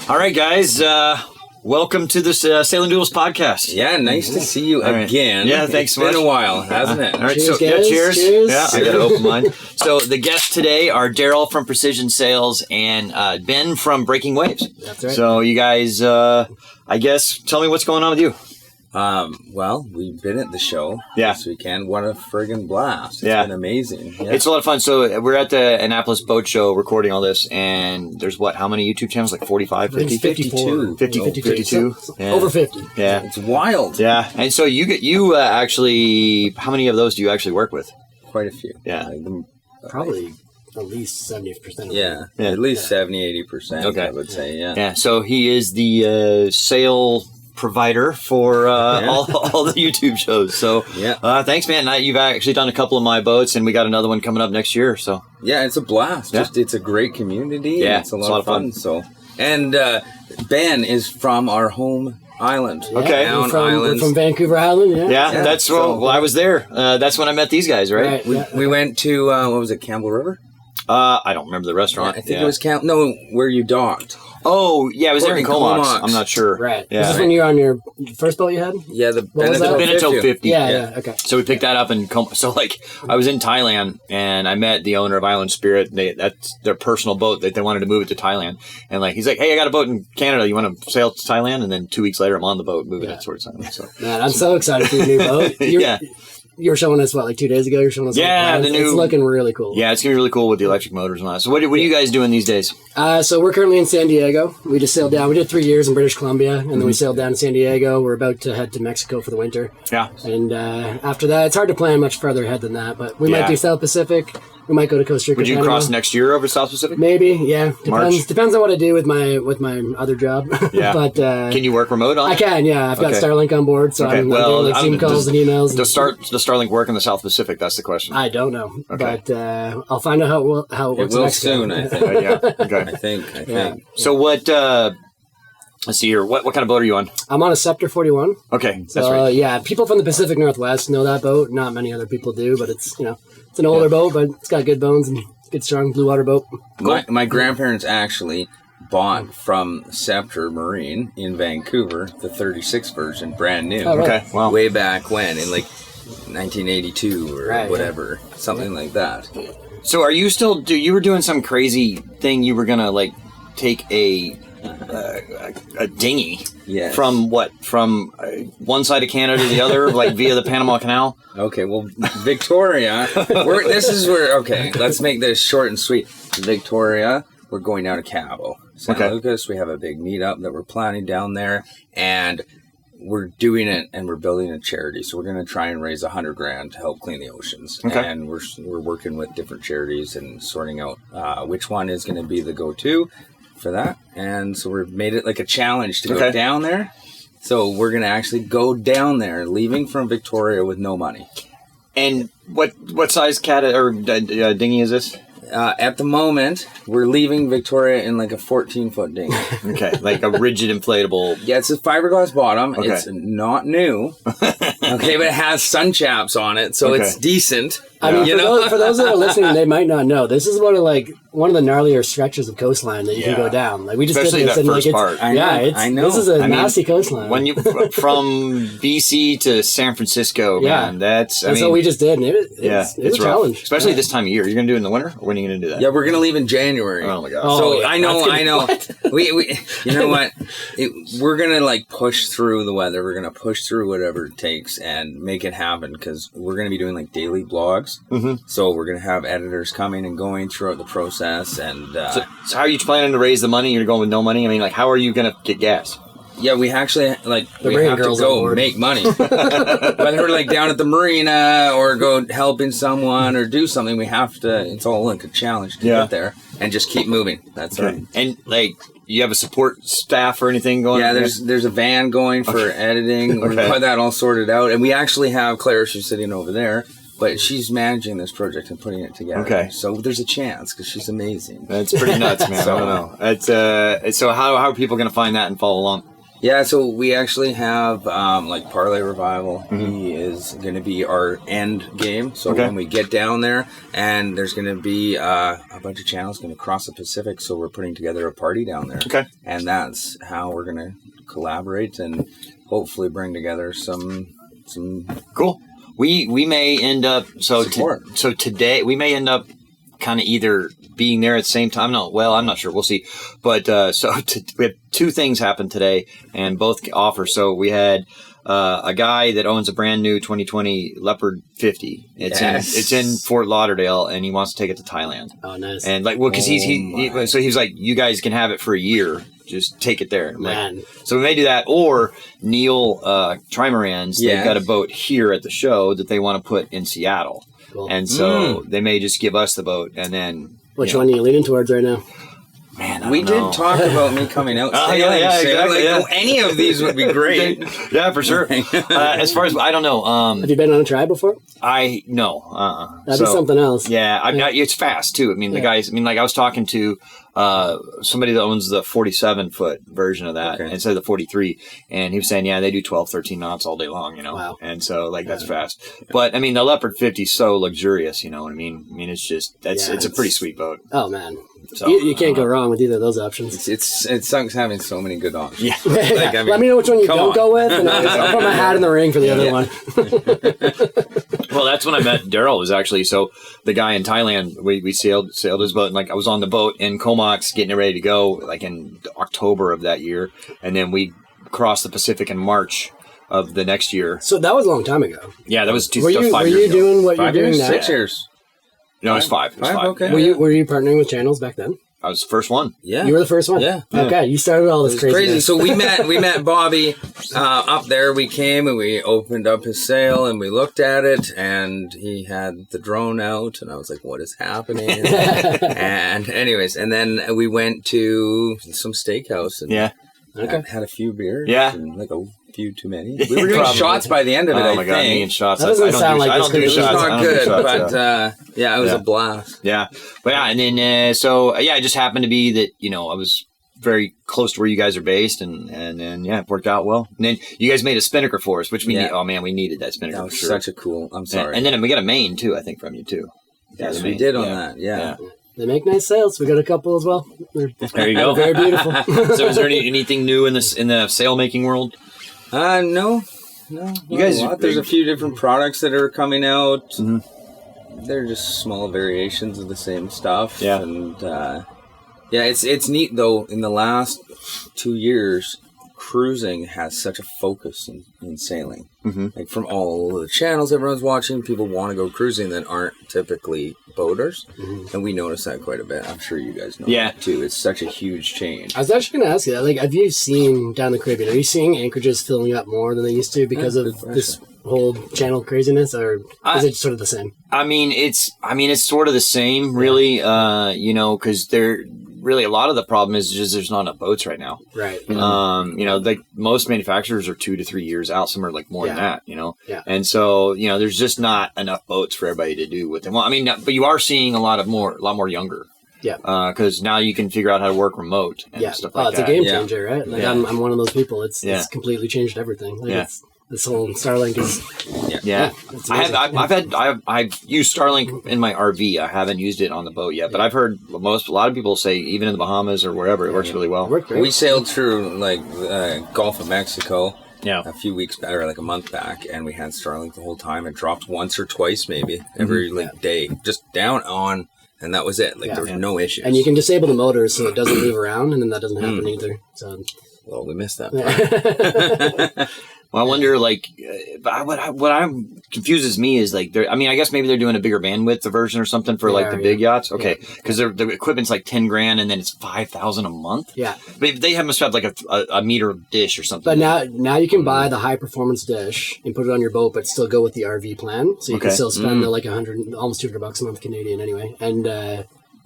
All right, guys. Welcome to this Sailing Duels podcast. Yeah, nice to see you again. Yeah, thanks so much. It's been a while, hasn't it? All right, Cheers, so guys. cheers. Cheers. Yeah, I got to open mine. So the guests today are Darryl from Precision Sails and Ben from Breaking Waves. That's right. So you guys, I guess, tell me what's going on with you. Well, we've been at the show this weekend. What a friggin' blast. It's been amazing. Yeah. It's a lot of fun. So we're at the Annapolis Boat Show recording all this, and there's how many YouTube channels? Like 45, 50? 54. 52. Yeah. Over 50. Yeah. It's wild. Yeah. And so you actually, how many of those do you actually work with? Quite a few. Yeah. Probably at least 70%. Yeah. At least 70-80%, Okay. I would say. Yeah. Yeah. So he is the sail provider for all the YouTube shows. So thanks, man. You've actually done a couple of my boats, and we got another one coming up next year. So yeah, it's a blast. Yeah. It's a great community. Yeah, and it's a lot of fun. So, and Ben is from our home island. Yeah, Okay. we're from Vancouver Island. Yeah. That's well, I was there. That's when I met these guys, right? We went to what was it, Campbell River? I don't remember the restaurant. I think it was where you docked. Oh, yeah, it was there in Comox. I'm not sure. Right. Yeah. Is this when you were on your first boat you had? Yeah, the Beneteau 50. Yeah, okay. So we picked that up in So, I was in Thailand, and I met the owner of Island Spirit. That's their personal boat. They wanted to move it to Thailand. And, he's like, hey, I got a boat in Canada. You want to sail to Thailand? And then 2 weeks later, I'm on the boat moving it towards Thailand. So. Man, I'm so excited for your new boat. You were showing us, 2 days ago? You're showing us the new... It's looking really cool. Yeah, it's going to be really cool with the electric motors and all that. So what are you guys doing these days? So we're currently in San Diego. We just sailed down. We did 3 years in British Columbia, and then we sailed down to San Diego. We're about to head to Mexico for the winter. Yeah. And after that, it's hard to plan much further ahead than that, but we might do South Pacific. We might go to Costa Rica. Would you cross next year over South Pacific? Maybe, yeah. March? Depends on what I do with my other job. Yeah. But can you work remote on it? I can, yeah. I've got Starlink on board, so I'm doing Zoom calls and emails. Does Starlink work in the South Pacific? That's the question. I don't know, but I'll find out how it works. It will soon, I think. Okay. I think. So what? Let's see here. What kind of boat are you on? I'm on a Scepter 41. Okay, that's so, right. Yeah, people from the Pacific Northwest know that boat. Not many other people do, but it's it's an older boat, but it's got good bones and good strong blue water boat. Cool. My grandparents actually bought from Scepter Marine in Vancouver the 36 version, brand new. Oh, right. Okay, wow. Way back when, in 1982 or whatever, something like that. So are you still? You were doing some crazy thing? You were gonna take a dinghy from one side of Canada to the other, via the Panama Canal? Okay, well, Victoria, let's make this short and sweet. Victoria, we're going down to Cabo San Lucas. We have a big meetup that we're planning down there, and we're doing it, and we're building a charity. So we're going to try and raise $100,000 to help clean the oceans. Okay. And we're working with different charities and sorting out which one is going to be the go-to for that. And so we've made it like a challenge to go down there. So we're going to actually go down there, leaving from Victoria with no money. And what size dinghy is this? At the moment, we're leaving Victoria in a 14-foot dinghy. Okay, like a rigid inflatable. Yeah, it's a fiberglass bottom. Okay. It's not new. Okay, but it has sun chaps on it, so it's decent. I mean, for those that are listening, they might not know. This is one of the gnarlier stretches of coastline that you can go down. We just especially did this, that first part. I know. This is a nasty coastline. When you from BC to San Francisco, man, that's what we just did. And it's a challenge, especially this time of year. You're gonna do it in the winter, or when are you gonna do that? Yeah, we're gonna leave in January. Oh my gosh! So I know. We you know what? We're gonna push through the weather. We're gonna push through whatever it takes and make it happen, because we're gonna be doing daily blogs. Mm-hmm. So we're going to have editors coming and going throughout the process. And so how are you planning to raise the money? You're going with no money? I mean, how are you going to get gas? Yeah, we actually, we have to go make money. Whether we're, down at the marina or go helping someone or do something, we have to, it's all a challenge to get there and just keep moving. That's right. And, you have a support staff or anything going? Yeah, there's a van going for editing. We've got that all sorted out. And we actually have Claire, she's sitting over there. But she's managing this project and putting it together. Okay. So there's a chance, because she's amazing. That's pretty nuts, man. I don't know. It's, so how are people going to find that and follow along? Yeah, so we actually have like Parlay Revival. He is going to be our end game. So when we get down there, and there's going to be a bunch of channels going to cross the Pacific, so we're putting together a party down there. Okay. And that's how we're going to collaborate and hopefully bring together some cool. We may end up so today we may end up kind of either being there at the same time. No, well, I'm not sure. We'll see. But we had two things happen today, and both offers. So we had a guy that owns a brand new 2020 Leopard 50. It's in Fort Lauderdale, and he wants to take it to Thailand. Oh, nice. And like, well, because he was like, you guys can have it for a year. Just take it there. Man. Like, so we may do that. Or Neil Trimarans, they've got a boat here at the show that they want to put in Seattle. Cool. And so they may just give us the boat, and then... Which one are you leaning towards right now? Man, we did talk about me coming out. Exactly. Any of these would be great. Yeah, for sure. As far as I don't know. Have you been on a try before? No. That'd be something else. Yeah, it's fast too. I mean, the guys. I mean, like I was talking to somebody that owns the 47-foot version of that instead of the 43, and he was saying, they do 12, 13 knots all day long. Wow. And so like that's fast. But I mean, the Leopard 50 is so luxurious. You know what I mean? I mean, it's just it's a pretty sweet boat. Oh man. So, you can't go wrong with either of those options. It sucks having so many good options. Yeah. Like, I mean, let me know which one you don't go with, and I'll put my hat in the ring for the other one. Well, that's when I met Darryl. Was actually the guy in Thailand. We sailed his boat, and like I was on the boat in Comox getting it ready to go, like in October of that year, and then we crossed the Pacific in March of the next year. So that was a long time ago. Yeah, that was 5 years ago. Were you doing what you're doing now? 6 years. No, it was 5. It was 5. Okay. Were you partnering with channels back then? I was the first one. Yeah. You were the first one? Yeah. Okay, you started all this crazy. So we met Bobby up there. We came and we opened up his sail and we looked at it, and he had the drone out, and I was like, what is happening? And anyways, and then we went to some steakhouse and had a few beers. Yeah. And like a few too many. We were doing shots by the end of it, Oh my God, me and shots. That doesn't sound like I don't do this shots. could be It's not good, but it was a blast. Yeah. But and then it just happened to be that, I was very close to where you guys are based, and then it worked out well. And then you guys made a spinnaker for us, which we need. Oh man, we needed that spinnaker. That was for sure. such a cool. I'm sorry. And then we got a main too, I think, from you too. Yes, we did on that. Yeah. They make nice sails. We got a couple as well. There you go. Very beautiful. So, is there anything new in the sail making world? No. You guys, there's a few different products that are coming out. Mm-hmm. They're just small variations of the same stuff. Yeah. And it's neat though. In the last 2 years, cruising has such a focus in sailing. Mm-hmm. Like from all the channels everyone's watching, people want to go cruising that aren't typically boaters, and we notice that quite a bit. I'm sure you guys know that too. It's such a huge change. I was actually going to ask you that. Like, have you seen down the Caribbean? Are you seeing anchorages filling up more than they used to because of this whole channel craziness, or is it sort of the same? I mean, it's sort of the same, really. Because they're really a lot of the problem is just there's not enough boats right now. Right. Like most manufacturers are 2 to 3 years out. Some are like more than that. Yeah. And so there's just not enough boats for everybody to do what they want. I mean, but you are seeing a lot more younger. Yeah. Because now you can figure out how to work remote and stuff like that. It's a game changer, right? Like I'm one of those people. It's completely changed everything. Like this whole Starlink is. I've used Starlink in my RV. I haven't used it on the boat yet, but I've heard a lot of people say even in the Bahamas or wherever it works really well. We sailed through Gulf of Mexico. Yeah. A few weeks back, or like a month back, and we had Starlink the whole time. It dropped once or twice, maybe every day, just down on, and that was it. Like there was no issues. And you can disable the motors so it doesn't move around, and then that doesn't happen either. So, well, we missed that part. Well, I wonder, what I'm confuses me is I guess maybe they're doing a bigger bandwidth version or something for the big yachts. Okay, because the equipment's like $10,000 and then it's $5,000 a month. Yeah, but they must have like a meter dish or something. But now you can buy the high performance dish and put it on your boat, but still go with the RV plan. So you can still spend almost $200 a month Canadian anyway, and.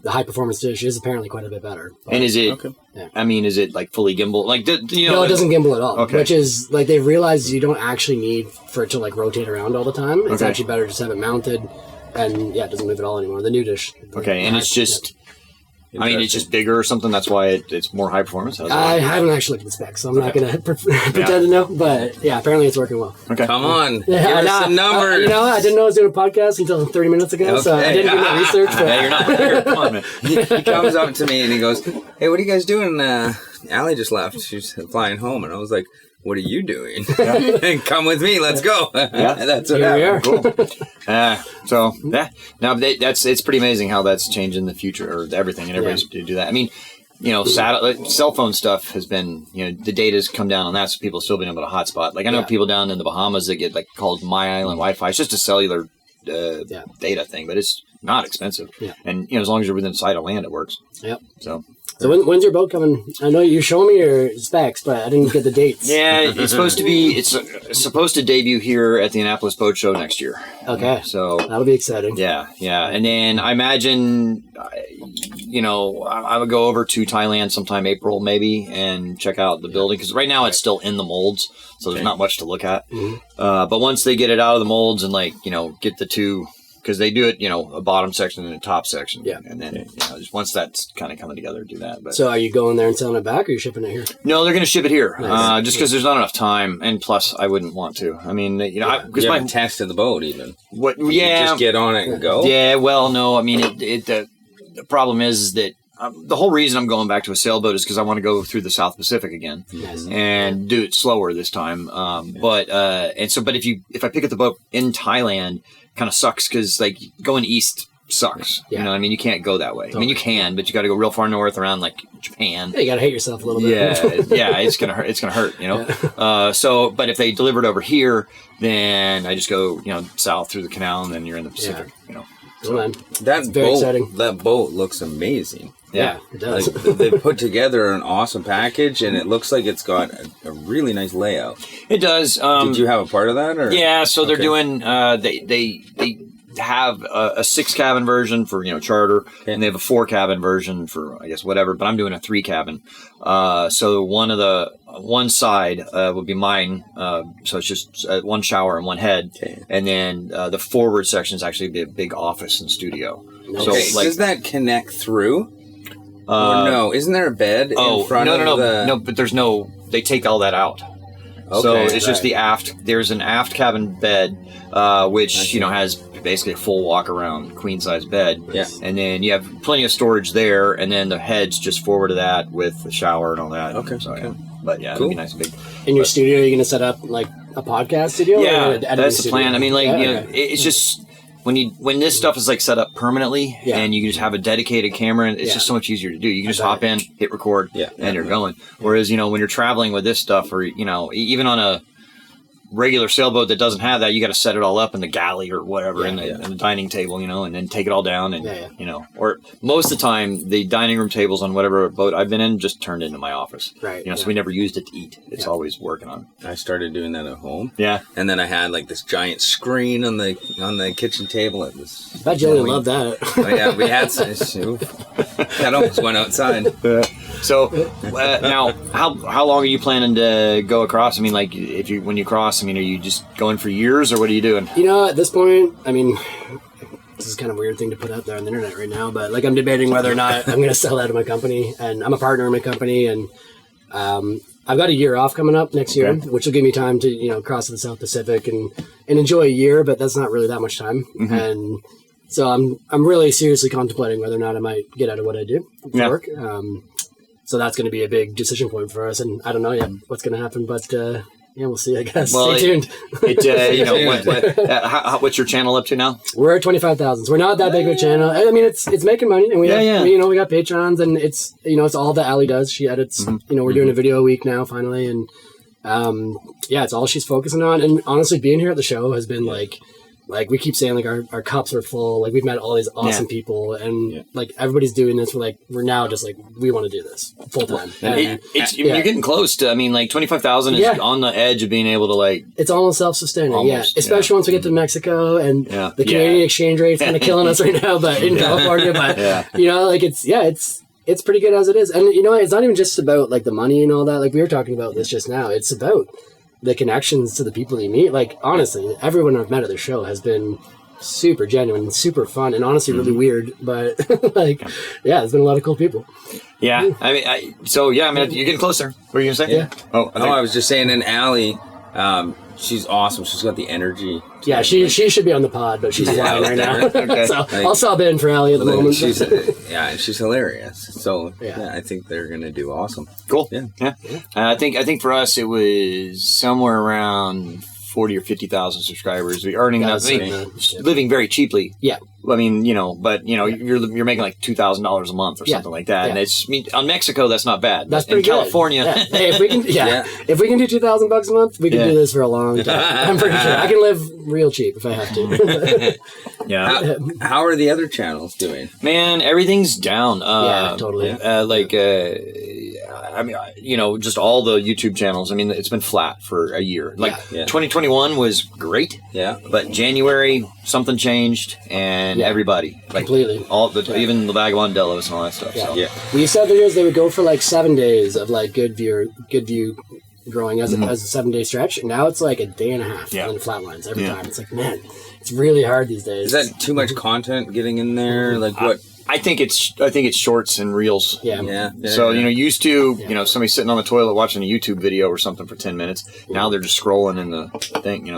The high performance dish is apparently quite a bit better. And is it? Okay. I mean, is it like fully gimbal? No, it doesn't gimbal at all. Okay. Which is they've realized you don't actually need for it to rotate around all the time. It's actually better just have it mounted, and it doesn't move at all anymore. The new dish. Okay, and it's just I mean, it's just bigger or something. That's why it's more high performance. I haven't actually looked at the specs, so I'm not going to pretend to know. But yeah, apparently it's working well. Okay. Come on. Yeah, give us the numbers. You know, I didn't know I was doing a podcast until 30 minutes ago, so I didn't do my research. But Yeah, you're not here. Come on, man. He comes up to me and he goes, "Hey, what are you guys doing? Allie just left. She's flying home." And I was like, "What are you doing?" And come with me. Let's go. That's what happened. Cool. It's pretty amazing how that's changing the future or everything, and everybody's to do that. I mean, you know, cell phone stuff has been, you know, the data's come down on that, so people have still been able to hotspot. Like I know people down in the Bahamas that get like called My Island Wi-Fi. It's just a cellular data thing, but it's not expensive. Yeah. And you know, as long as you're within sight of land, it works. Yep. So when's your boat coming? I know you showed me your specs, but I didn't get the dates. Yeah, it's supposed to debut here at the Annapolis Boat Show next year. Okay. So that'll be exciting. Yeah. And then I imagine, you know, I would go over to Thailand sometime April maybe and check out the building, because right now it's still in the molds, so there's not much to look at. Mm-hmm. But once they get it out of the molds and like, you know, get the two, because they do it, you know, a bottom section and a top section. Yeah. And then, you know, just once that's kind of coming together, do that. But so are you going there and selling it back, or are you shipping it here? No, they're going to ship it here. Nice. Just because there's not enough time. And plus, I wouldn't want to. I mean, you know, because you haven't tested the boat even. What? You just get on it and go? Yeah, well, no. I mean, the problem is that the whole reason I'm going back to a sailboat is because I want to go through the South Pacific again and do it slower this time. But if I pick up the boat in Thailand, kind of sucks because like going east sucks. You know, I mean, you can't go that way. Totally. I mean, you can, but you got to go real far north around like Japan. Yeah, you got to hate yourself a little bit. Yeah, it's gonna hurt. It's gonna hurt. You know. Yeah. But if they deliver it over here, then I just go, you know, south through the canal, and then you're in the Pacific. You know. So, that's very exciting. That boat looks amazing. Yeah, it does. Like, they put together an awesome package, and it looks like it's got a really nice layout. It does. Did you have a part of that? Or? Yeah, so they're doing. They have a 6-cabin version for, you know, charter, and they have a 4-cabin version for, I guess, whatever. But I'm doing a 3-cabin. So one side would be mine. So it's just one shower and one head, and then the forward section is actually be a big office and studio. Okay. So, does that connect through? No, isn't there a bed in front of the... No, but there's no... They take all that out. Okay, so it's just the aft... There's an aft cabin bed, which, you know, has basically a full walk-around queen-size bed. Yeah. And then you have plenty of storage there, and then the head's just forward of that with the shower and all that. Okay. So, yeah. But, yeah, it'd be nice and big. In your studio, are you going to set up, like, a podcast studio? Yeah, that's the plan. I mean, like, you know, it's just... When this stuff is like set up permanently and you can just have a dedicated camera, it's just so much easier to do. You can just hop in, hit record, and you're going. Whereas, you know, when you're traveling with this stuff, or, you know, even on a regular sailboat that doesn't have that, you got to set it all up in the galley or whatever in the dining table, you know, and then take it all down and you know, or most of the time the dining room tables on whatever boat I've been in just turned into my office, right? You know, so we never used it to eat. It's always working on. I started doing that at home. Yeah, and then I had like this giant screen on the kitchen table. It was. I bet Joey loved that. Oh, yeah, we had some. That almost went outside. So now, how long are you planning to go across? I mean, like when you cross, I mean, are you just going for years, or what are you doing? You know, at this point, I mean, this is kind of a weird thing to put out there on the internet right now, but like I'm debating whether or not I'm going to sell out of my company, and I'm a partner in my company, and I've got a year off coming up next year, which will give me time to, you know, cross to the South Pacific and enjoy a year, but that's not really that much time. Mm-hmm. And so I'm really seriously contemplating whether or not I might get out of what I do for work. So that's going to be a big decision point for us, and I don't know yet what's going to happen, but yeah, we'll see, I guess. Well, stay tuned. You know, what's your channel up to now? We're at 25,000. So we're not that big of a channel. I mean, it's making money, and we got Patrons, and it's, you know, it's all that Allie does. She edits. Mm-hmm. You know, we're doing a video a week now, finally, and it's all she's focusing on. And honestly, being here at the show has been like we keep saying, like, our cups are full. Like, we've met all these awesome people, and like everybody's doing this. We're now just like, we want to do this full time. You're getting close to. I mean, like 25,000 is on the edge of being able to, like. It's almost self-sustaining. Especially once we get to Mexico, and the Canadian exchange rate's kind of killing us right now, but in California, but you know, like it's pretty good as it is. And you know, it's not even just about like the money and all that. Like we were talking about this just now. It's about the connections to the people you meet. Like, honestly, everyone I've met at the show has been super genuine, super fun, and honestly really weird. But like, yeah, there's been a lot of cool people. Yeah, I mean, you're getting closer. What were you gonna say? Yeah. I was just saying, in Allie, she's awesome. She's got the energy. Yeah, she should be on the pod, but she's flying right now. Okay. So I'll sub in for Allie at the moment. She's hilarious. So yeah, I think they're gonna do awesome. Cool. Yeah. I think for us it was somewhere around 40 or 50,000 subscribers. We're earning living very cheaply. Yeah. I mean, you're making like $2,000 a month or something like that. Yeah. And on Mexico, that's not bad. That's pretty in California. Good. Yeah. Hey, if we can do $2,000 a month, we can do this for a long time. I'm pretty sure I can live real cheap if I have to. Yeah. How are the other channels doing? Man, everything's down. Totally. I mean, just all the YouTube channels. I mean, it's been flat for a year. 2021 was great. Yeah. But January, something changed, and everybody, completely, even the Vagabond Delos and all that stuff. Yeah. So. Yeah. We used to have videos. They would go for like 7 days of like good view growing as a 7-day stretch. And now it's like a day and a half and then flatlines every time. It's like, man, it's really hard these days. Is that too much content getting in there? Like what? I think it's shorts and reels. Yeah. So used to somebody sitting on the toilet watching a YouTube video or something for 10 minutes. Now they're just scrolling in the thing,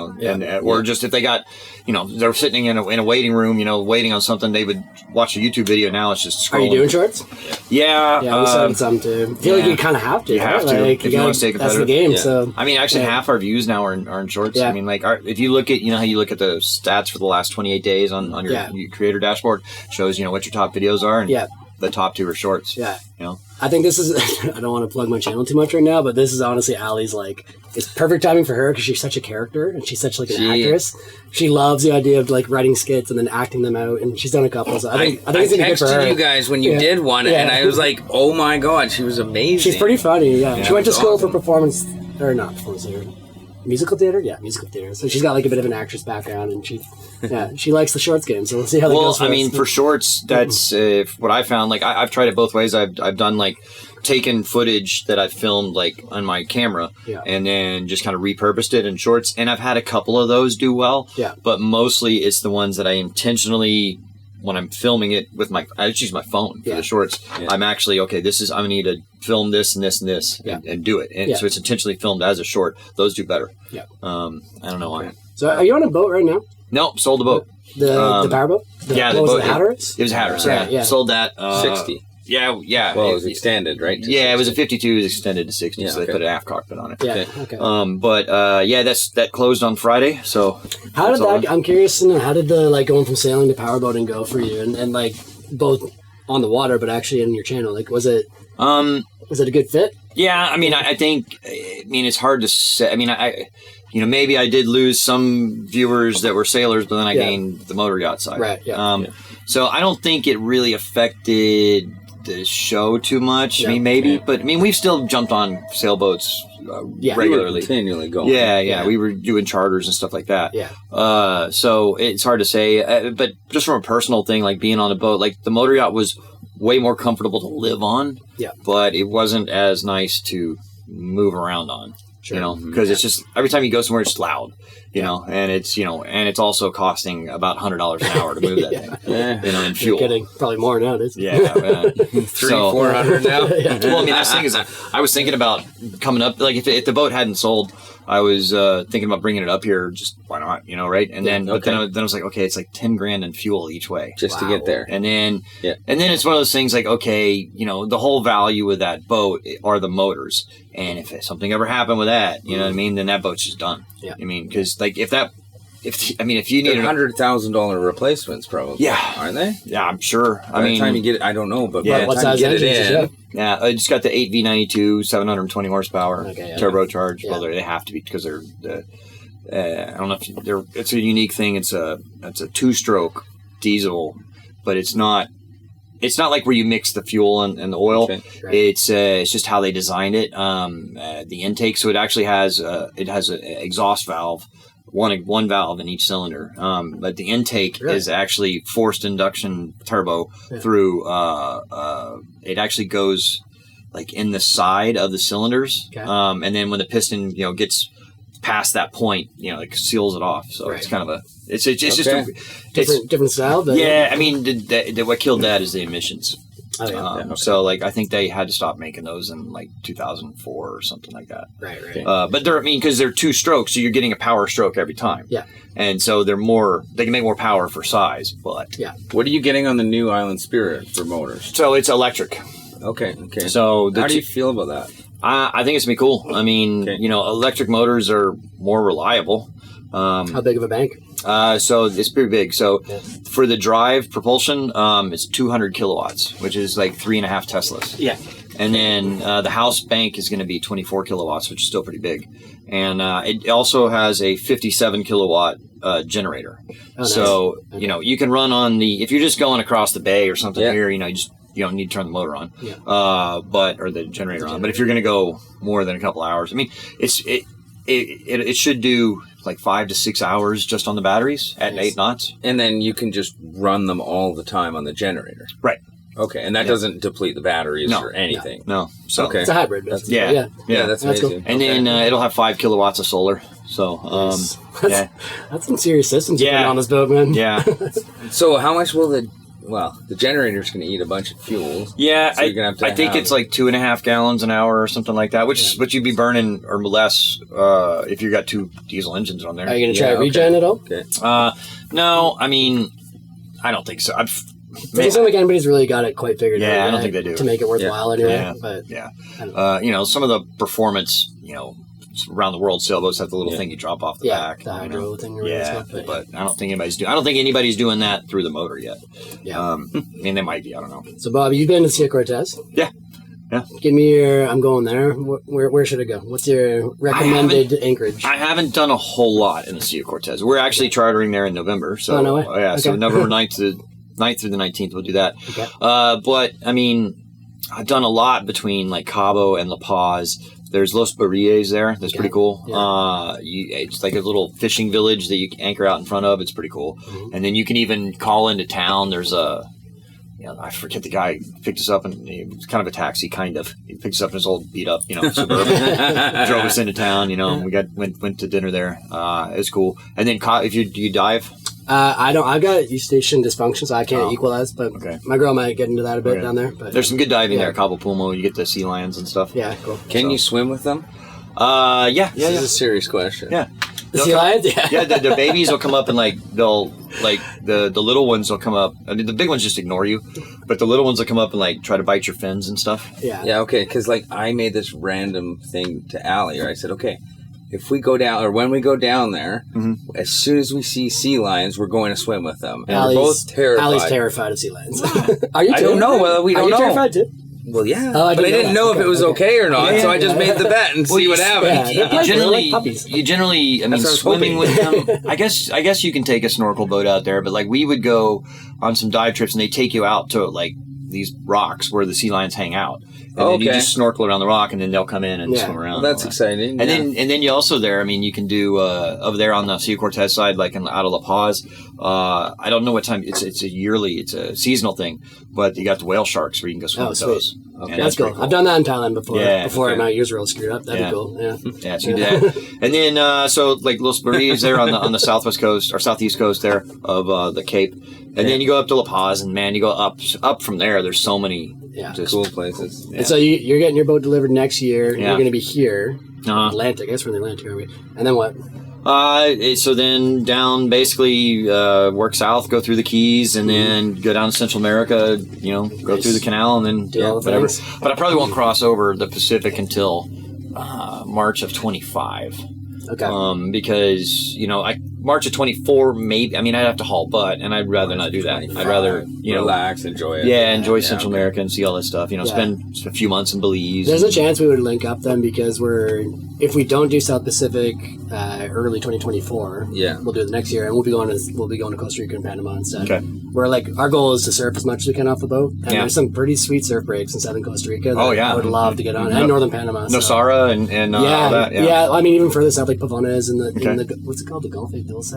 or just if they got, they're sitting in a waiting room, waiting on something, they would watch a YouTube video. Now it's just scrolling. Are you doing shorts? Yeah. Yeah, we started some too. I feel like you kind of have to. You have to if you want to stay competitive. That's the game. So I mean, actually, half our views now are in shorts. Yeah. I mean, like if you look at how you look at the stats for the last 28 days on your creator dashboard, shows what your top videos are, and the top 2 are shorts. Yeah. I think this is, I don't want to plug my channel too much right now, but this is honestly Allie's it's perfect timing for her because she's such a character and she's such an actress. She loves the idea of writing skits and then acting them out, and she's done a couple. So I think it's going to be good for her. I texted you guys when you did one, and I was like, oh my God, she was amazing. She's pretty funny, yeah. She went to school for performance, or not performance theater. Musical theater? Yeah, musical theater. So she's got a bit of an actress background, and she likes the shorts game. So we'll see how that goes. Well, I mean, for shorts, that's what I found. I've tried it both ways. I've done taken footage that I've filmed on my camera and then just kind of repurposed it in shorts. And I've had a couple of those do well. Yeah. But mostly it's the ones that I intentionally, when I'm filming it with I just use my phone for the shorts. Yeah. I'm actually, I'm going to need to film this and this and this and do it. And so it's intentionally filmed as a short. Those do better. Yeah. I don't know why. So are you on a boat right now? Nope, sold the boat. The powerboat? The boat. Hatteras? It was Hatteras, yeah. Sold that. 60. Yeah. Well, it was extended, right? It was a 52. It was extended to 60, so they put an aft cockpit on it. Yeah, okay. That closed on Friday, so... How did that... I'm curious to know, how did the, going from sailing to powerboating go for you? And both on the water, but actually in your channel? Was it a good fit? Yeah, I mean, I think... it's hard to say. I mean, maybe I did lose some viewers that were sailors, but then I gained the motor yacht side. Right, yeah. So I don't think it really affected the show too much. I mean, maybe, but we've still jumped on sailboats regularly. We were continually going. Yeah. We were doing charters and stuff like that. Yeah. So it's hard to say, but just from a personal thing, being on a boat, the motor yacht was way more comfortable to live on. Yeah. But it wasn't as nice to move around on. Sure. Because it's just every time you go somewhere, it's loud, and it's also costing about $100 an hour to move that thing, in fuel. You're getting probably more nowadays. Yeah, $300-400 now. Well, that's the thing is, I was thinking about coming up, if the boat hadn't sold, I was thinking about bringing it up here. Just why not, right? And then, but then I was like, okay, it's $10,000 in fuel each way just to get there. And then, it's one of those things okay, the whole value of that boat are the motors. And if something ever happened with that, you know what I mean, then that boat's just done. Yeah. Because if you need $100,000 replacements, probably. Yeah. Aren't they? Yeah, I'm sure. By the time you get it, I don't know, but by the time you get it in. Yeah, I just got the 8V92, 720 horsepower, turbocharged. Yeah. Well, they have to be because they're I don't know if it's a unique thing. It's a 2-stroke diesel, but it's not like where you mix the fuel and the oil. Okay. Right. It's just how they designed it. The intake, so it actually has an exhaust valve, one valve in each cylinder. But the intake is actually forced induction turbo through. It actually goes in the side of the cylinders, and then when the piston gets past that point, it seals it off. So it's kind of it's just different style. But yeah, I mean, what killed that is the emissions. Oh, yeah. So I think they had to stop making those in 2004 or something like that. Right. But because they're 2 strokes, so you're getting a power stroke every time. Yeah. And so they can make more power for size, but yeah. What are you getting on the new Island Spirit for motors? So it's electric. Okay. So how do you feel about that? I think it's gonna be cool. I mean, electric motors are more reliable. How big of a bank? So it's pretty big. So for the drive propulsion, it's 200 kilowatts, which is like 3.5 Teslas. Yeah. And then the house bank is going to be 24 kilowatts, which is still pretty big. And it also has a 57 kilowatt generator. Oh, nice. So, Okay. you can run on if you're just going across the bay or something here, you don't need to turn the motor on, or the generator on. But if you're going to go more than a couple hours, I mean, it should do like 5 to 6 hours just on the batteries at 8 knots. And then you can just run them all the time on the generator. Right. Okay, and that doesn't deplete the batteries or anything. No. So okay. It's a hybrid. Basically. Yeah, that's amazing. Cool. And then it'll have 5 kilowatts of solar. So that's some serious systems you're putting on this boat, man. Yeah. So how much will the generator's going to eat a bunch of fuel? Yeah, so I think it's like 2.5 gallons an hour or something like that, which you'd be burning or less if you got 2 diesel engines on there. Are you going to try regen at all? Okay. No, I mean, I don't think so. It doesn't sound like anybody's really got it quite figured out. Yeah, I don't think they do. To make it worthwhile anyway. Yeah. But some of the performance, around the world sailboats have the little thing you drop off the back. The hydro thing or whatever. But I don't think anybody's doing that through the motor yet. Yeah. I mean, they might be. I don't know. So, Bob, you've been to Sea Cortez? Yeah. Give me I'm going there. Where should I go? What's your recommended anchorage? I haven't done a whole lot in the Sea of Cortez. We're actually chartering there in November. So, no way. So November 9th through the 19th, we'll do that. Okay. But, I mean, I've done a lot between like Cabo and La Paz. There's Los Barrilles there. That's pretty cool. Yeah. It's like a little fishing village that you can anchor out in front of. It's pretty cool. Mm-hmm. And then you can even call into town. There's I forget the guy who picked us up, and he was kind of a taxi, kind of. He picked us up in his old beat up, Suburban. Drove us into town, and we went to dinner there. It was cool. And then do you dive? I don't. I've got eustachian dysfunction, so I can't equalize. But my girl might get into that a bit down there. But there's some good diving there, Cabo Pulmo. You get the sea lions and stuff. Yeah, cool. Can you swim with them? Yeah. This is a serious question. Yeah. The sea lions? Yeah. The babies will come up and the little ones will come up. I mean, the big ones just ignore you, but the little ones will come up and try to bite your fins and stuff. Yeah. Yeah. Okay. Because I made this random thing to Allie, or I said, okay, if we go down, or when we go down there, as soon as we see sea lions, we're going to swim with them. And we're both terrified. Allie's terrified of sea lions. Are you? I don't know. Well, we don't know. Are you terrified too? Well, yeah. Oh, but I didn't know if it was okay or not, so I just made the bet and see what happened. Yeah, you generally, I mean, swimming with them. I guess you can take a snorkel boat out there, but we would go on some dive trips and they take you out to these rocks where the sea lions hang out. And then you just snorkel around the rock, and then they'll come in and swim around. Well, that's exciting. And then you also there. I mean, you can do over there on the Sea Cortez side, out of La Paz. I don't know what time. It's a seasonal thing, but you got the whale sharks where you can go swim with those. Okay. That's cool. I've done that in Thailand before. Yeah, before my ears were all screwed up. That'd be cool. Yeah. Yeah, so you do that. And then Los Barrilles there on the southwest coast or southeast coast there of the Cape. And then you go up to La Paz, and man, you go up from there. There's so many cool places. Yeah. And so you're getting your boat delivered next year. Yeah. You're going to be here, Atlantic. I guess we're in the Atlantic, are we? And then what? So then down, basically work south, go through the Keys, and then go down to Central America. Go through the canal, and then do all the whatever. things. But I probably won't cross over the Pacific until March of 25. Okay. Because March of 24, maybe. I mean, I'd have to haul butt, and I'd rather not do that. I'd rather relax, enjoy it. Yeah, enjoy Central America and see all that stuff. Spend a few months in Belize. There's a chance we would link up then, because if we don't do South Pacific early 2024, we'll do it the next year, and we'll be going to Costa Rica and Panama instead. Okay. Where our goal is to surf as much as we can off the boat, and there's some pretty sweet surf breaks in southern Costa Rica. That I would love to get on, and northern Panama. Nosara and all that. Yeah. I mean, even further south, like Pavones and the what's it called, the Gulf of Dulce.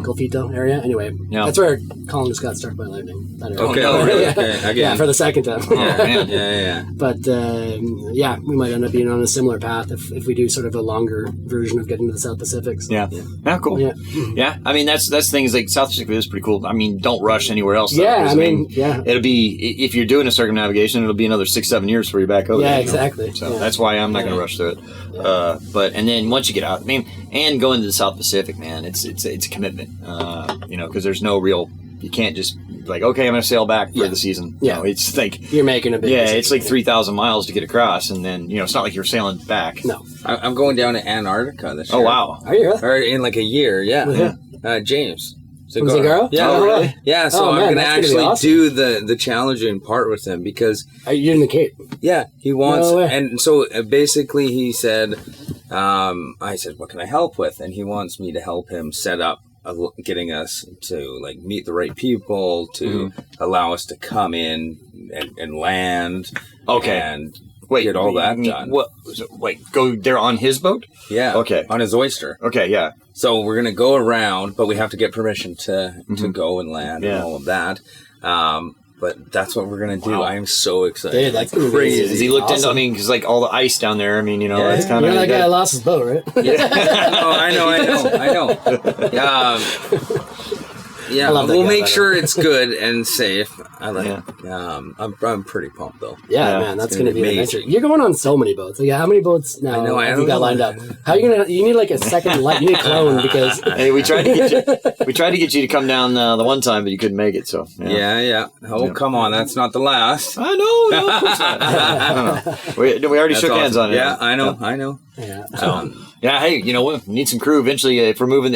Golfito area. Anyway, that's where Colin just got struck by lightning. That area. Okay, really? Okay, again. Yeah, for the second time. Yeah. But we might end up being on a similar path if we do sort of a longer version of getting to the South Pacific. So. Yeah, cool. Yeah. I mean, that's things like South Pacific is pretty cool. I mean, don't rush anywhere else. Though, I mean, it'll be, if you're doing a circumnavigation, it'll be another 6-7 years before you're back over. Yeah, exactly. So that's why I'm not going to rush through it. But and then once you get out, I mean, and going to the South Pacific, man, it's a commitment. Because there's no real, you can't just like, okay, I'm going to sail back for the season. Yeah, no, it's like you're making a big decision. It's like 3,000 miles to get across, and then it's not like you're sailing back. No, I'm going down to Antarctica this year. Oh wow, are you? Or in like a year? Yeah. James. Zagaro? Yeah, oh, really? Yeah, so I'm going to actually do the challenging part with him because... Are you in the Cape? Yeah, he wants... No way. And so basically he said, I said, what can I help with? And he wants me to help him set up getting us to like meet the right people, to allow us to come in and land. Okay. And get all that done. What? Wait, go there on his boat? Yeah. Okay. On his oyster. Okay, yeah. So we're going to go around, but we have to get permission to go and land and all of that. But that's what we're going to do. I am so excited. Dude, that's crazy. Has he looked into, I mean, because like all the ice down there, I mean, it's kind of... That guy lost his boat, right? Yeah. Oh, I know. Yeah, we'll make sure it's good and safe. I'm pretty pumped though. Yeah, man, that's gonna be an adventure. You're going on so many boats. Like, how many boats now? I have you got lined up? How are you gonna? You need like a second light. You need a clone because. Hey, we tried to get you to come down the one time, but you couldn't make it. So. Yeah. Oh, come on, that's not the last. I know. No, of course not. I don't know. We already shook hands on it. Yeah, I know. Yeah. Yeah, hey, we need some crew eventually. If we're moving,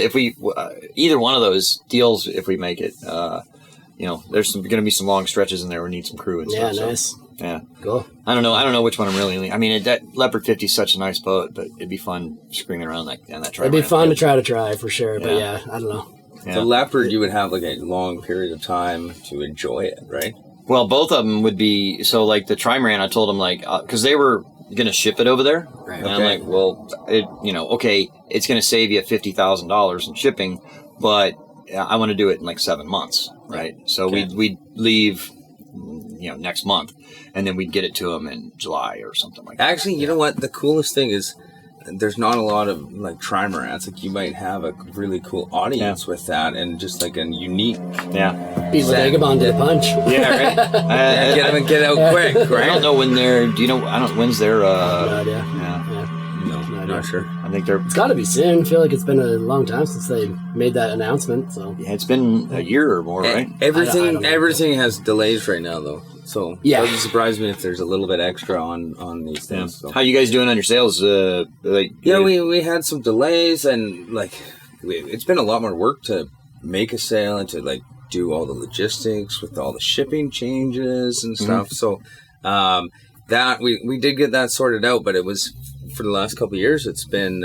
either one of those deals, if we make it, there's going to be some long stretches in there. We need some crew and stuff. Yeah, nice. So, yeah, cool. I don't know which one I'm really. I mean, that Leopard 50 is such a nice boat, but it'd be fun screaming around on that trimaran. It'd be fun to try for sure. But I don't know. Yeah. The Leopard, you would have like a long period of time to enjoy it, right? Well, both of them would be so. Like the trimaran, I told them because they were going to ship it over there. Right. And I'm like, well, it's going to save you $50,000 in shipping, but I want to do it in like 7 months, right? So we'd leave, next month, and then we'd get it to them in July or something like that. Actually, you know what? The coolest thing is there's not a lot of like trimarans. Like you might have a really cool audience with that, and just like a unique. Yeah. Beat the vagabond to the punch. Yeah, right. Get them and get out quick, right? I don't know when they're. Do you know? When's their. No idea. Yeah. No, not sure. I think they're. It's got to be soon. I feel like it's been a long time since they made that announcement. So yeah, it's been a year or more, right? Everything has delays right now, though. So yeah, it doesn't surprise me if there's a little bit extra on these things. So. How you guys doing on your sales? We had some delays, and like it's been a lot more work to make a sale and to like do all the logistics with all the shipping changes and stuff. So that we did get that sorted out, but it was for the last couple of years. It's been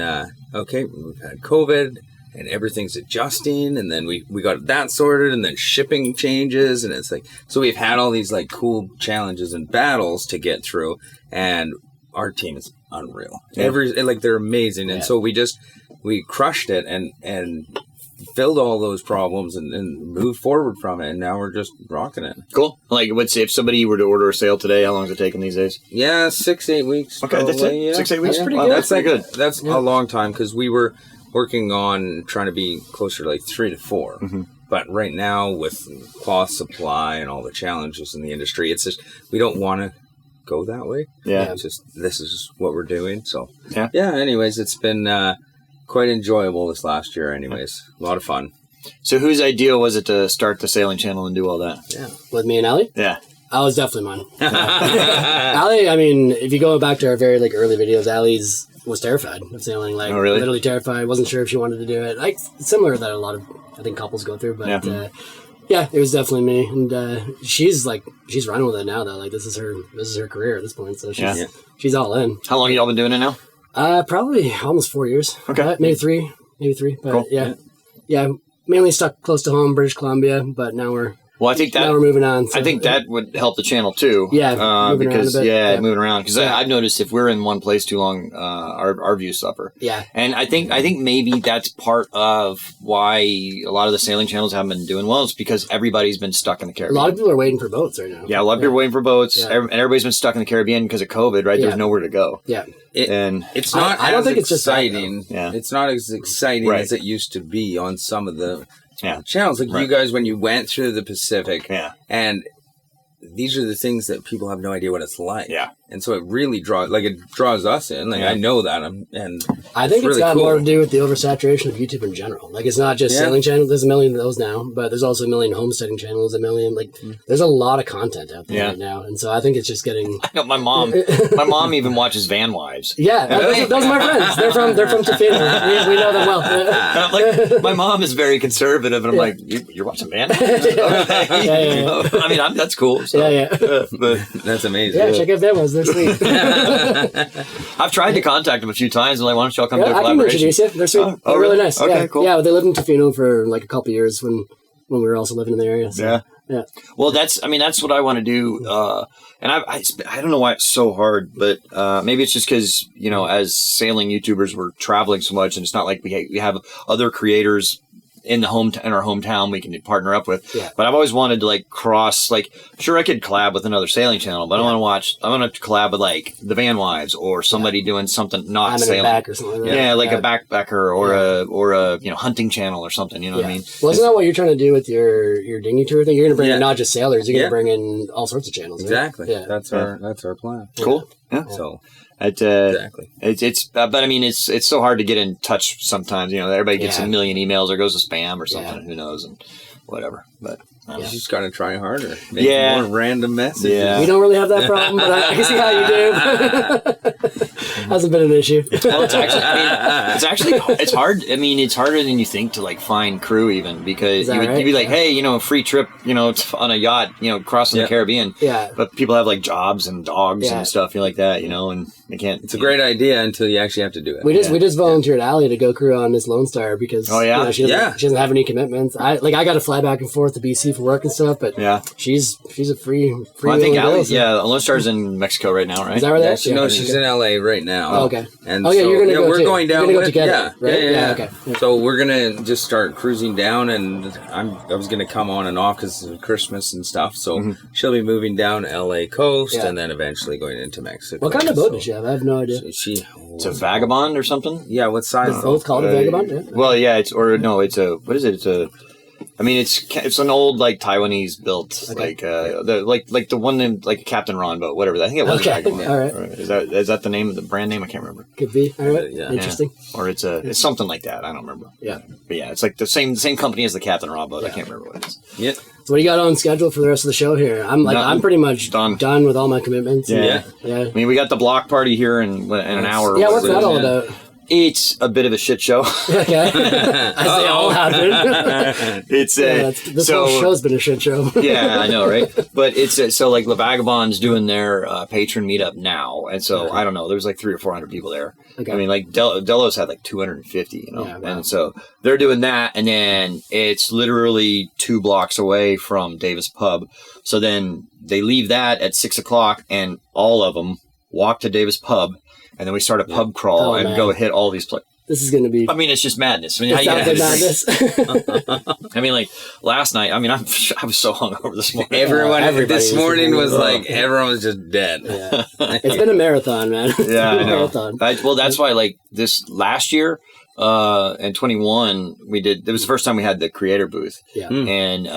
okay. We've had COVID. And everything's adjusting, and then we got that sorted, and then shipping changes, and it's like, so we've had all these like cool challenges and battles to get through, and our team is unreal. Yeah. They're amazing, and so we crushed it and filled all those problems and moved forward from it, and now we're just rocking it. Cool. Like, if somebody were to order a sale today, how long is it taking these days? Yeah, 6-8 weeks. Okay, probably. that's it. Yeah. 6-8 weeks. That's pretty good. That's pretty good. That's a long time because we were working on trying to be closer to like 3 to 4. But right now with cloth supply and all the challenges in the industry, it's just, we don't want to go that way. Yeah. It's just, this is what we're doing. So yeah. Anyways, it's been quite enjoyable this last year anyways. A lot of fun. So whose idea was it to start the sailing channel and do all that? Yeah. With me and Allie? Yeah. I was definitely mine. Allie, I mean, if you go back to our very early videos, Allie's was terrified of sailing, oh, really? Literally terrified. Wasn't sure if she wanted to do it. Like similar that a lot of I think couples go through, but it was definitely me. And she's running with it now though. Like this is her career at this point. So she's all in. How long have y'all been doing it now? Probably almost 4 years. Okay, maybe three. But cool. yeah, mainly stuck close to home, British Columbia. But now we're Well, I think that now we're moving on. So, I think that would help the channel too. Yeah, moving because around a bit. moving around because Yeah. I've noticed if we're in one place too long, our views suffer. Yeah. And I think maybe that's part of why a lot of the sailing channels haven't been doing well. It's because everybody's been stuck in the A Caribbean. lot of people are waiting for boats right now. Yeah, a lot of people are waiting for boats, Yeah. and everybody's been stuck in the Caribbean because of COVID. Right, Yeah. there's nowhere to go. Yeah. And It's not I don't as think it's just that, exciting. Yeah. It's not as exciting Right. as it used to be on some of the Yeah. channels. Like Right. you guys, when you went through the Pacific, Yeah. and these are the things that people have no idea what it's like. Yeah. And so it really draws us in. Like Yeah. I know that. I think it's really got cool. more to do with the oversaturation of YouTube in general. Like, it's not just Yeah. sailing channels. There's a million of those now, but there's also a million homesteading channels, a million, like, there's a lot of content out there Yeah. right now. And so I think it's just getting, I know my mom even watches Van Wives. yeah, those are my friends. They're from Tofino. We know them well. And I'm like, my mom is very conservative, and I'm Yeah. like, you're watching Van Wives? Okay. Yeah. I mean, that's cool. So, Yeah. but That's amazing. Yeah, check out them ones. They're sweet. I've tried to contact them a few times. I'm like, why don't y'all come to a I can collaboration? introduce you. They're sweet. Oh, They're really really? nice. Okay, yeah. cool. Yeah, they lived in Tofino for like a couple of years when we were also living in the area. So, Yeah. Yeah. Well, that's what I want to do. And I don't know why it's so hard, but maybe it's just because, as sailing YouTubers, we're traveling so much, and it's not like we have other creators in our hometown we can partner up with. Yeah. But I've always wanted to like cross, like, sure, I could collab with another sailing channel, but I want to collab with like the Van Wives or somebody doing something not I'm in sailing. a back or something like that. Yeah, like a backpacker or a hunting channel or something. You know what I mean? Well, isn't that what you're trying to do with your dinghy tour thing? You're going to bring in Yeah. not just sailors. You're going Yeah. to bring in all sorts of channels. Right? Exactly. Yeah. That's our plan. Cool. Yeah. So Exactly. But I mean, it's so hard to get in touch sometimes. Everybody gets Yeah. a million emails or goes to spam or something. Yeah. Who knows, and whatever. But you just got to try harder. Make Yeah. more random messages. Yeah. We don't really have that problem, but I can see how you do. Hasn't been an issue. well, it's hard. I mean, it's harder than you think to like find crew even because Is that you'd be like, right? hey, free trip, on a yacht, crossing the Caribbean. Yeah. But people have like jobs and dogs Yeah. and stuff like that, and they can't. It's a great idea until you actually have to do it. We just volunteered Allie to go crew on this Lone Star because Oh, yeah? she doesn't have any commitments. I got to fly back and forth to BC for work and stuff, but Yeah. she's a free. Well, I think willing Allie, girl, so- Lone Star's in Mexico right now, right? Is that where Yeah, that's? she's in LA right now. Oh, okay. And Oh, yeah, you're gonna go we're too. going down. You're gonna go with- together, right? Yeah. Yeah, okay. Yeah. So we're gonna just start cruising down, and I was gonna come on and off because of Christmas and stuff. So she'll be moving down LA coast, Yeah. and then eventually going into Mexico. What kind of boat does she have? I have no idea. It's a vagabond or something. Yeah, what size? It's both called a vagabond. Yeah. Well, yeah, it's what is it? It's an old like Taiwanese built like the one named like Captain Ron boat, whatever. I think it was Okay, a vagabond. all right. Or is that the name of the brand name? I can't remember. Could be. All right. Yeah. Interesting. Or it's something like that. I don't remember. Yeah. But yeah, it's like the same company as the Captain Ron boat. I can't remember what it is. Yeah. So what do you got on schedule for the rest of the show here? I'm pretty much Done. with all my commitments. Yeah. Yeah. I mean, we got the block party here in an hour. Yeah. What's that all Yeah. about? It's a bit of a shit show. Okay. As they all have been. It's This whole show's been a shit show. Yeah, I know, right? But it's so like the Vagabond's doing their patron meetup now, and so I don't know. There's like 300 or 400 people there. Okay. I mean, like Delos had like 250, Yeah, wow. and so they're doing that, and then it's literally 2 blocks away from Davis Pub. So then they leave that at 6:00, and all of them walk to Davis Pub, and then we start a pub crawl and go hit all these places. This is going to be. I mean, it's just madness. I mean, It sounds like madness. I mean, like last night. I mean, I was so hungover this morning. Everybody this was morning was super like everyone was just dead. Yeah. It's been a marathon, man. It's Yeah, been I a know. marathon. Well, that's why, like this last year, in 21, we did. It was the first time we had the creator booth, Yeah. and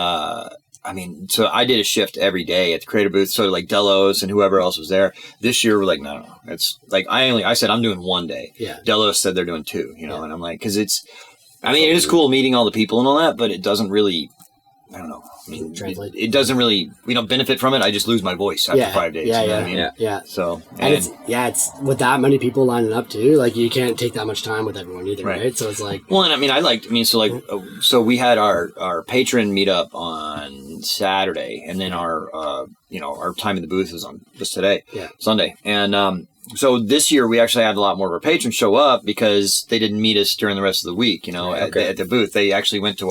I mean, so I did a shift every day at the creator booth. So like Delos and whoever else was there. This year, we're like, no. It's like I said I'm doing 1 day. Yeah. Delos said they're doing 2. And I'm like, because it is cool meeting all the people and all that, but it doesn't really. I don't know. I mean, Translate. it doesn't really. We don't benefit from it. I just lose my voice after 5 days. Yeah, you know yeah, what I mean? yeah. So And it's with that many people lining up too. Like you can't take that much time with everyone either, Right. right? So it's like, well, and so we had our patron meetup on Saturday, and then our time in the booth was on just today, Sunday, and so this year we actually had a lot more of our patrons show up because they didn't meet us during the rest of the week. At the booth, they actually went to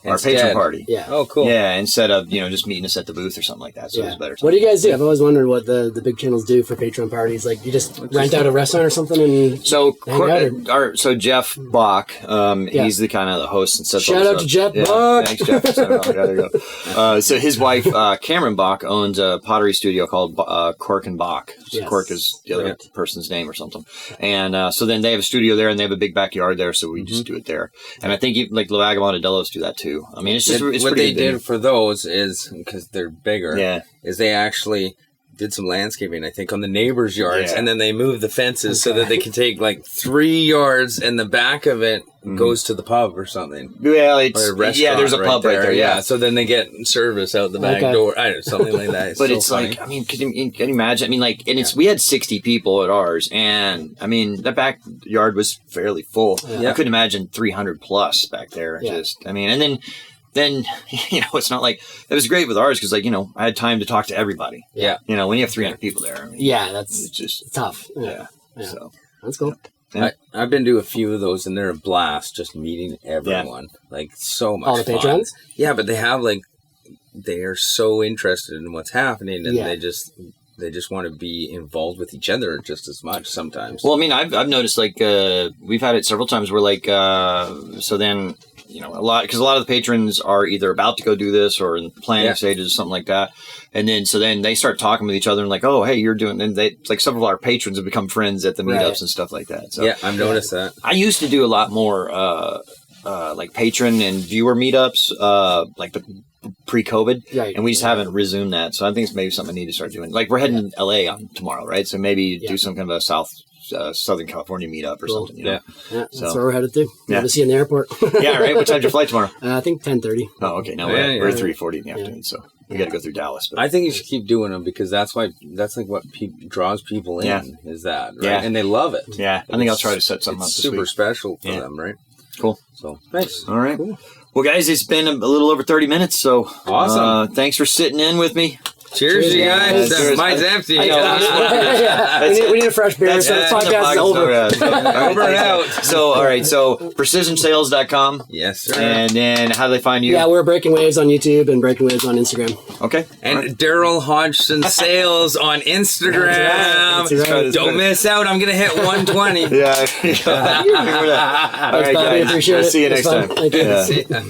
our patron party. Yeah. Oh, cool. Yeah, instead of just meeting us at the booth or something like that. So it was better. What do you guys do? I've always wondered what the big channels do for patron parties. Like, you just rent out a restaurant or something and so hang out, so Jeff Bach, he's the kind of the host and sets shout all out this to up. Jeff Bach. Thanks, Jeff. There you go. So his wife Cameron Bach owns a pottery studio called Cork and Bach. So Cork is the other person's name or something. And so then they have a studio there, and they have a big backyard there, so we just do it there. And I think even, like La Vagabond and Delos do that too. I mean, it's just it's what pretty they did for those is, because they're bigger, is they actually did some landscaping, I think, on the neighbors' yards, and then they moved the fences so that they can take like 3 yards, and the back of it goes to the pub or something. Well, there's a pub right there. Yeah, so then they get service out the back door. I don't know, something like that. But it's funny. Like, I mean, can you imagine? I mean, like, and we had 60 people at ours, and I mean, the backyard was fairly full. I couldn't imagine 300 plus back there. Just, I mean, and then it's not like it was great with ours because, like, I had time to talk to everybody. Yeah. When you have 300 people there. I mean, that's just tough. Yeah. So that's cool. Yeah. I've been to a few of those, and they're a blast just meeting everyone. Like, so much all the patrons? Yeah, but they have, like, they are so interested in what's happening, and they just want to be involved with each other just as much sometimes. Well, I mean, I've noticed, like, we've had it several times where, like, so then, a lot of the patrons are either about to go do this or in the planning stages or something like that. And then, so then they start talking with each other and like, oh, hey, you're doing, and they, like, some of our patrons have become friends at the meetups and stuff like that. So I've noticed that. I used to do a lot more, like patron and viewer meetups, like pre-COVID, and we just haven't resumed that. So I think it's maybe something I need to start doing. Like, we're heading to LA on tomorrow, right? So maybe do some kind of a Southern California meetup or something. That's where we're headed to. We'll see you in the airport. Yeah, right. What time's your flight tomorrow? I think 10:30. Oh, okay. No, we're at 3:40 in the afternoon, so we got to go through Dallas. But I think you should keep doing them because that's like what draws people in. Is that right? Yeah, and they love it. Yeah, I think I'll try to set something up. This super week. Special for them, right? Cool. So nice. All right. Cool. Well, guys, it's been a little over 30 minutes, so awesome. Thanks for sitting in with me. Cheers, you guys. Mine's empty. We need a fresh beer. So the podcast is over. Over and out. So, all right. So, precisionsales.com. Yes, sir. And then how do they find you? Yeah, we're Breaking Waves on YouTube and Breaking Waves on Instagram. Okay. And Darryl Hodgson Sales on Instagram. That's right. Don't miss out. I'm going to hit 120. Yeah. All right, Bobby, guys. appreciate it. See you next time. Thank you. Yeah.